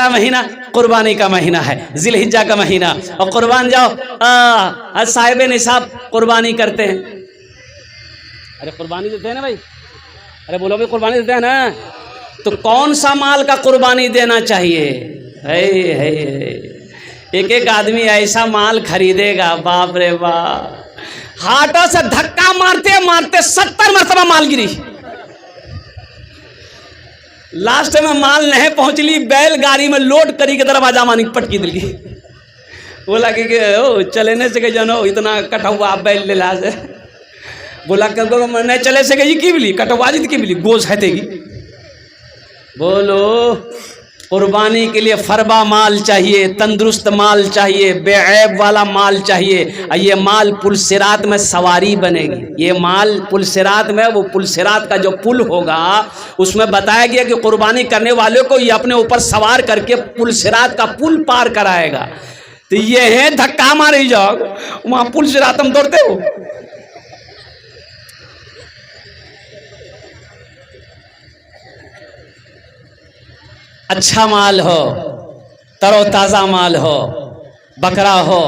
महीना कुर्बानी का महीना है, जिलहिज्जा का महीना, और कुर्बान जाओ साहिब निसाब कुर्बानी करते हैं। अरे कुर्बानी देते हैं ना भाई, अरे बोलो भाई कुर्बानी देते हैं ना, तो कौन सा माल का कुर्बानी देना चाहिए? है एक एक आदमी ऐसा माल खरीदेगा, बाप रे बाप, हाथों से धक्का मारते मारते 70 मरतबा माल गिरी, लास्ट में माल नहीं पहुंचली, बैलगाड़ी में लोड करी के दरवाजा मानी पटकी दिली। बोला कि ओ चलेने से जानो इतना कटा हुआ बैल ले ला से, बोला नहीं चले से गई की मिली, कटवा जी की मिली, गोश है तेगी। बोलो कुर्बानी के लिए फरबा माल चाहिए, तंदुरुस्त माल चाहिए, बेऐब वाला माल चाहिए। ये माल पुलसिरात में सवारी बनेगी, ये माल पुलसिरात में, वो पुलसिरात का जो पुल होगा उसमें बताया गया कि कुर्बानी करने वाले को ये अपने ऊपर सवार करके पुलसिरात का पुल पार कराएगा। तो ये है धक्का मारे जाओ, वहां पुलसिरात हम दौड़ते हो। अच्छा माल हो, तरोताज़ा माल हो, बकरा हो,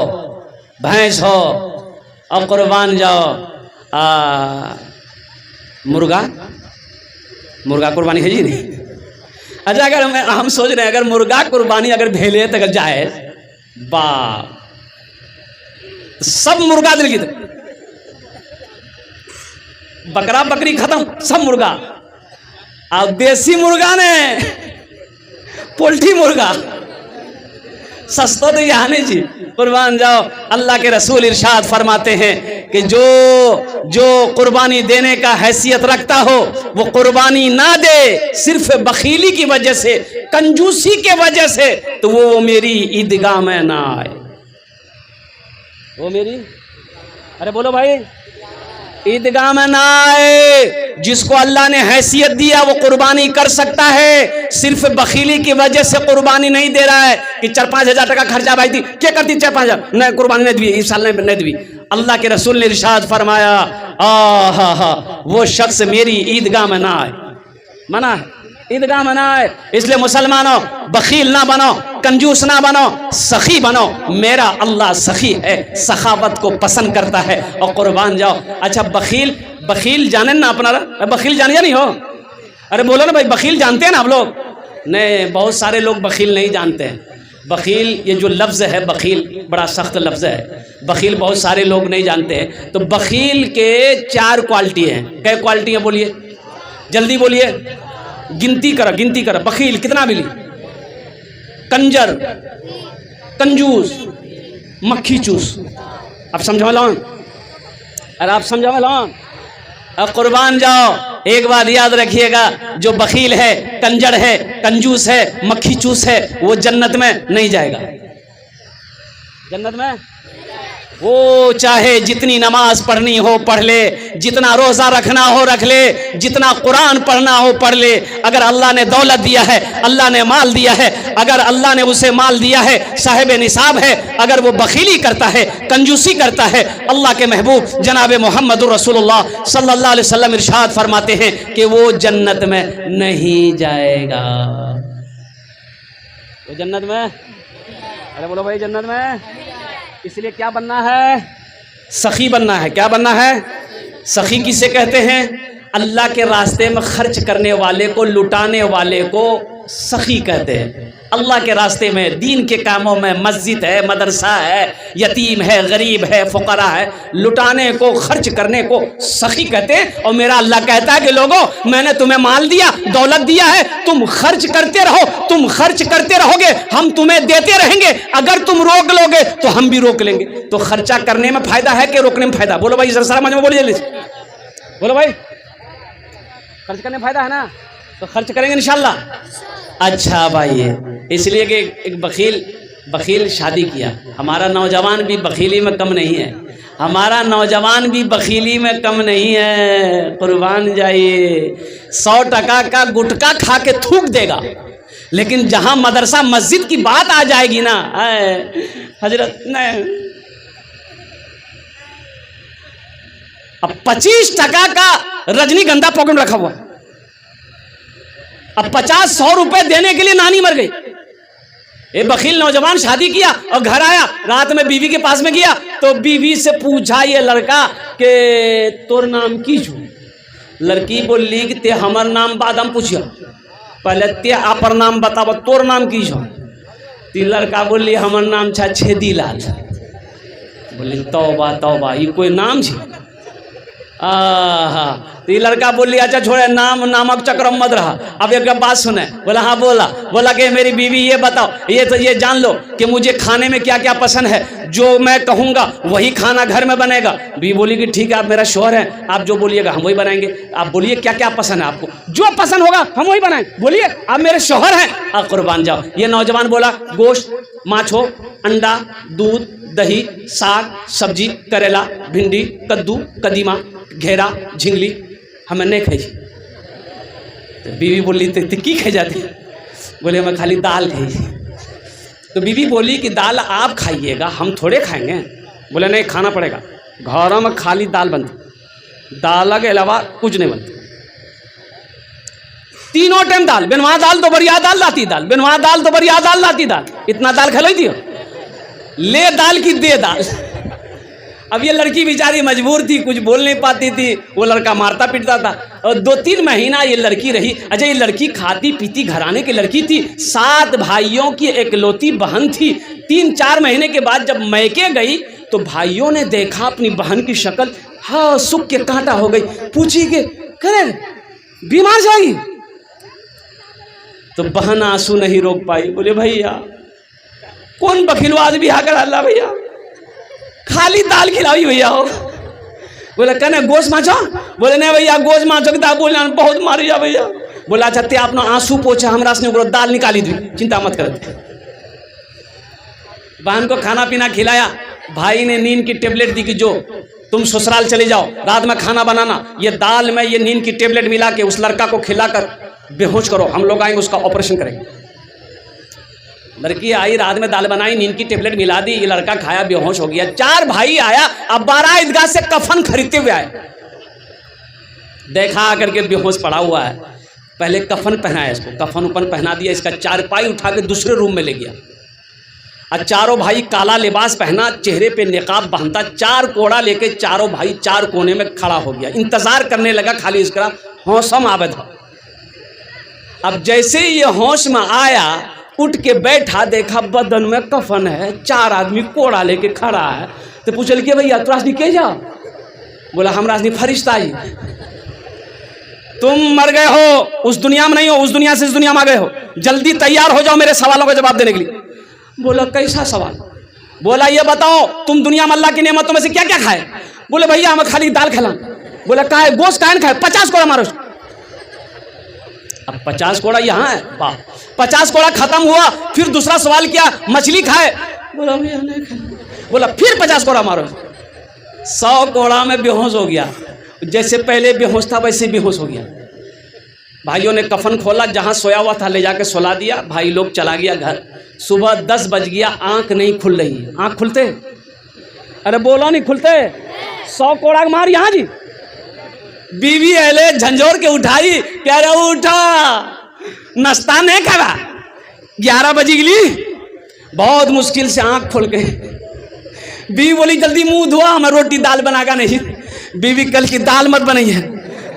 भैंस हो, और कुर्बान जाओ मुर्गा कुर्बानी है जी नहीं। अच्छा अगर हम सोच रहे हैं अगर मुर्गा कुर्बानी अगर भेले तो अगर जाए, बा सब मुर्गा दिल की, बकरा बकरी खत्म, सब मुर्गा, और देसी मुर्गा ने पोल्ट्री मुर्गा सस्ता तो यहाँ नहीं जी। कुर्बान जाओ, अल्लाह के रसूल इरशाद फरमाते हैं कि जो कुर्बानी देने का हैसियत रखता हो वो कुर्बानी ना दे सिर्फ बखीली की वजह से, कंजूसी के वजह से, तो वो मेरी ईदगाह में ना आए। वो मेरी, अरे बोलो भाई, ईदगाह में ना आए। जिसको अल्लाह ने हैसियत दिया वो कुर्बानी कर सकता है, सिर्फ बखीली की वजह से कुर्बानी नहीं दे रहा है कि 4-5 हज़ार टका खर्चा भाई थी, क्या करती 4-5 हज़ार नहीं, कुर्बानी नहीं दी, इस साल नहीं दी। अल्लाह के रसूल ने इरशाद फरमाया, वो शख्स मेरी ईदगाह में ना आए, मना ईदगाह में ना आए। इसलिए मुसलमानों बखील ना बनो, कंजूस ना बनो, सखी बनो। मेरा अल्लाह सखी है, सखावत को पसंद करता है। और कुर्बान जाओ। अच्छा बखील जाने ना अपना, बखील जाने या नहीं हो? अरे बोलो ना भाई, बखील जानते हैं ना आप लोग? नहीं, बहुत सारे लोग बखील नहीं जानते हैं। बखील ये जो लफ्ज़ है, बखील बड़ा सख्त लफ्ज़ है, बखील बहुत सारे लोग नहीं जानते हैं। तो बखील के 4 क्वालिटी हैं। क्या क्वालिटी है बोलिए, जल्दी बोलिए, गिनती करो। बखील कितना मिली? कंजर, कंजूस, मक्खी चूस। अब समझो लो, अरे आप समझो लो। अब कुर्बान जाओ, एक बात याद रखिएगा, जो बखील है, कंजर है, कंजूस है, मक्खी चूस है, वो जन्नत में नहीं जाएगा। जन्नत में वो चाहे जितनी नमाज पढ़नी हो पढ़ ले, जितना रोज़ा रखना हो रख ले, जितना कुरान पढ़ना हो पढ़ ले। अगर अल्लाह ने दौलत दिया है, अल्लाह ने माल दिया है, अगर अल्लाह ने उसे माल दिया है, साहिब निसाब है, अगर वो बखीली करता है, कंजूसी करता है, अल्लाह के महबूब जनाब मोहम्मद रसूलुल्लाह सल्लल्लाहु अलैहि वसल्लम इरशाद फरमाते हैं कि वो जन्नत में नहीं जाएगा। वो जन्नत में, अरे बोलो भाई, जन्नत में। इसलिए क्या बनना है? सखी बनना है। क्या बनना है? सखी किसे कहते हैं? अल्लाह के रास्ते में खर्च करने वाले को, लुटाने वाले को सखी कहते हैं। अल्लाह के रास्ते में, दीन के कामों में, मस्जिद है, मदरसा है, यतीम है, गरीब है, फुकरा है, लुटाने को, खर्च करने को सखी कहते हैं। और मेरा अल्लाह कहता है कि लोगों, मैंने तुम्हें माल दिया, दौलत दिया है, तुम खर्च करते रहो, तुम खर्च करते रहोगे, हम तुम्हें देते रहेंगे। अगर तुम रोक लोगे तो हम भी रोक लेंगे। तो खर्चा करने में फायदा है कि रोकने में फायदा? बोलो भाई, जरा समझ में बोलिए जल्दी, बोलो भाई। खर्च करने में फायदा है ना, तो खर्च करेंगे इंशाल्लाह। अच्छा भाई, इसलिए कि एक बखील शादी किया। हमारा नौजवान भी बखीली में कम नहीं है, हमारा नौजवान भी बखीली में कम नहीं है। कुर्बान जाइए, 100 टका का गुटखा खा के थूक देगा, लेकिन जहां मदरसा मस्जिद की बात आ जाएगी ना, हजरत नहीं, अब 25 टका का रजनीगंधा पॉकेट में रखा हुआ, अब 50-100 रुपए देने के लिए नानी मर गई, ये बखील नौजवान शादी किया और घर आया, रात में बीवी के पास में गया तो बीवी से पूछा ये लड़का के तोर नाम की छू। लड़की बोली कि ते हमर नाम बाद हम पूछियो, पहले ते अपर नाम बताब तोर नाम की छो। ती लड़का बोली हमर नाम छा छेदी लाल। बोली तौबा तौबा, ये कोई नाम छे? तो ये लड़का बोली अच्छा छोड़े, नाम नामक चक्र मत रहा। अब एक बात सुने। बोला हाँ बोला कि मेरी बीवी ये बताओ, ये जान लो कि मुझे खाने में क्या क्या पसंद है, जो मैं कहूँगा वही खाना घर में बनेगा। बीवी बोली कि ठीक है, आप मेरा शौहर हैं, आप जो बोलिएगा हम वही बनाएंगे। आप बोलिए क्या क्या पसंद है आपको, जो पसंद होगा हम वही बनाएंगे, बोलिए आप मेरे शौहर हैं, आप कुर्बान जाओ। ये नौजवान बोला गोश्त, माछ हो, अंडा, दूध, दही, साग, सब्जी, करेला, भिंडी, कद्दू, कदीमा, घेरा, झिंगली हमें नहीं खाई। तो बीवी बोली तो की खाई जाती? बोले मैं खाली दाल खाई। तो बीवी बोली कि दाल आप खाइएगा, हम थोड़े खाएंगे। बोले नहीं, खाना पड़ेगा, घरों में खाली दाल बनती, दाल के अलावा कुछ नहीं बनती। तीनों टाइम दाल, बिनवा दाल तो बढ़िया दाल लाती दाल, बिनवा दाल तो बढ़िया दाल लाती दाल। इतना दाल खिलाई थी, ले दाल की दे दाल। अब ये लड़की बेचारी मजबूर थी, कुछ बोल नहीं पाती थी, वो लड़का मारता पीटता था। और 2-3 महीना ये लड़की रही। अच्छा, ये लड़की खाती पीती घराने की लड़की थी, 7 भाइयों की एकलौती बहन थी। 3-4 महीने के बाद जब मैके गई तो भाइयों ने देखा अपनी बहन की शक्ल, हाँ सुख के कांटा हो गई। पूछी कि करे बीमार जाएगी? तो बहन आंसू नहीं रोक पाई। बोले भैया कौन बखिलो आदमी आकर अल्लाह भैया खाली दाल खिलाई भैया हो। बोले कहने गोश्त माछो? बोले नहीं भैया गोश्त माछो की बोले बहुत मारी जा भैया। बोला अच्छा ते अपना आंसू पोछे, हमरा से दाल निकाली दी, चिंता मत कर। बहन को खाना पीना खिलाया, भाई ने नींद की टेबलेट दी कि जो तुम ससुराल चले जाओ, रात में खाना बनाना, ये दाल में ये नींद की टेबलेट मिला के उस लड़का को खिलाकर बेहोश करो, हम लोग आएंगे उसका ऑपरेशन करेंगे। लड़की आई, रात में दाल बनाई, नींद की टेबलेट मिला दी, ये लड़का खाया, बेहोश हो गया। 4 भाई आया, अब 12 ईदगाह से कफन खरीदते हुए आए, देखा आकर के बेहोश पड़ा हुआ है। पहले कफन पहनाया इसको, कफन उपन पहना दिया, इसका चारपाई उठा के दूसरे रूम में ले गया। और चारों भाई काला लिबास पहना, चेहरे पे निकाब बांधता, 4 कोड़ा लेके चारों भाई 4 कोने में खड़ा हो गया, इंतजार करने लगा खाली इसका होश में आवे था। अब जैसे ही ये होश में आया, उठ के बैठा, देखा बदन में कफन है, 4 आदमी कोड़ा लेके खड़ा है। तो पूछल के भैया तोरा के जा? बोला हमरा फरिश्ता ही, तुम मर गए हो, उस दुनिया में नहीं हो, उस दुनिया से इस दुनिया में आ गए हो, जल्दी तैयार हो जाओ मेरे सवालों का जवाब देने के लिए। बोला कैसा सवाल? बोला ये बताओ तुम दुनिया में अल्लाह की नेमतों में से क्या क्या खाए? बोले भैया हम खाली दाल खिला। बोला का है गोश्त काहे खाए? 50 कोड़ा मारो। अब 50 कोड़ा यहाँ है, वाह 50 कोड़ा खत्म हुआ, फिर दूसरा सवाल किया मछली खाए? बोला भैया नहीं खाए। बोला फिर 50 कोड़ा मारो। 100 कोड़ा में बेहोश हो गया, जैसे पहले बेहोश था वैसे बेहोश हो गया। भाइयों ने कफन खोला, जहाँ सोया हुआ था ले जाके सुला दिया, भाई लोग चला गया घर। सुबह 10 बज गया, आंख नहीं खुल रही है। आंख खुलते? अरे बोलो नहीं खुलते। 100 कोड़ा मार यहाँ जी। बीवी अले झंझोर के उठाई, कह रहे उठा नाश्ता नहीं करा, 11 बजी गली। बहुत मुश्किल से आंख खोल गए। बीवी बोली जल्दी मुंह धोआ, हमें रोटी दाल बनागा नहीं। बीवी कल की दाल मत बनाइए,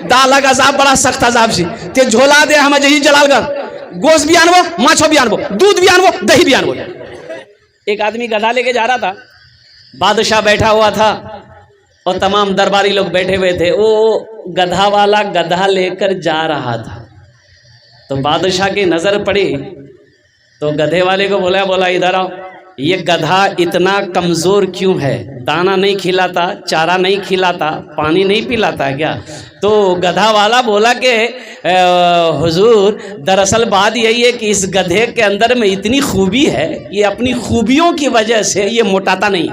दाल का साहब बड़ा सख्त अजाब सी ते झोला दे, हमें जही जलाल कर, गोश्त भी आनबो, माछो भी आनबो, दूध भी आनबो, दही भी आनबो। एक आदमी गधा लेके जा रहा था, बादशाह बैठा हुआ था और तमाम दरबारी लोग बैठे हुए थे। वो गधा वाला गधा लेकर जा रहा था, तो बादशाह की नजर पड़ी तो गधे वाले को बोला इधर आओ, ये गधा इतना कमज़ोर क्यों है? दाना नहीं खिलाता, चारा नहीं खिलाता, पानी नहीं पिलाता क्या? तो गधा वाला बोला कि हुजूर दरअसल बात यही है कि इस गधे के अंदर में इतनी खूबी है, ये अपनी खूबियों की वजह से ये मोटाता नहीं,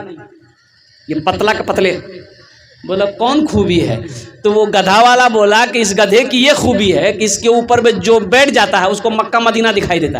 ये पतला का पतले। बोला कौन खूबी है? तो वो गधा वाला बोला कि इस गधे की ये खूबी है कि इसके ऊपर में जो बैठ जाता है उसको मक्का मदीना दिखाई देता है।